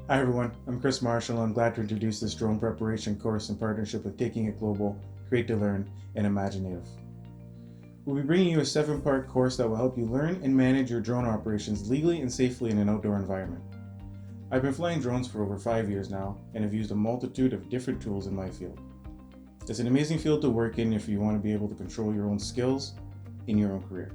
Hi everyone, I'm Chris Marshall. I'm glad to introduce this drone preparation course in partnership with Taking It Global, Create to Learn, and Imaginative. We'll be bringing you a 7-part course that will help you learn and manage your drone operations legally and safely in an outdoor environment. I've been flying drones for over 5 years now and have used a multitude of different tools in my field. It's an amazing field to work in if you want to be able to control your own skills in your own career.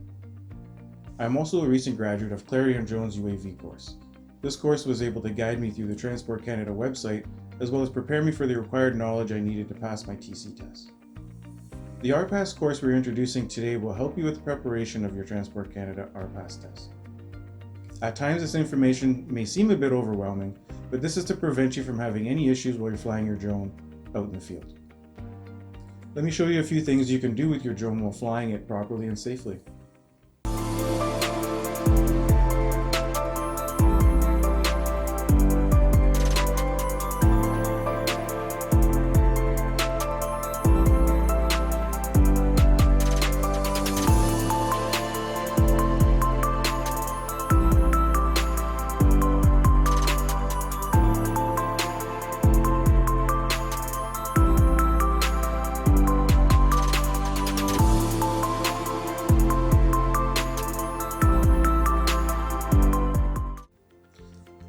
I'm also a recent graduate of Clarion Drones UAV course. This course was able to guide me through the Transport Canada website, as well as prepare me for the required knowledge I needed to pass my TC test. The RPAS course we're introducing today will help you with the preparation of your Transport Canada RPAS test. At times this information may seem a bit overwhelming, but this is to prevent you from having any issues while you're flying your drone out in the field. Let me show you a few things you can do with your drone while flying it properly and safely.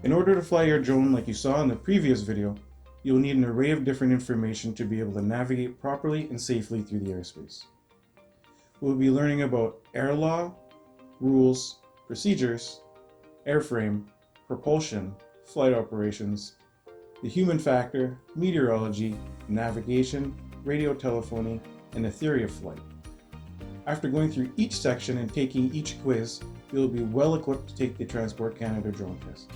In order to fly your drone like you saw in the previous video, you'll need an array of different information to be able to navigate properly and safely through the airspace. We'll be learning about air law, rules, procedures, airframe, propulsion, flight operations, the human factor, meteorology, navigation, radio telephony, and the theory of flight. After going through each section and taking each quiz, you'll be well equipped to take the Transport Canada drone test.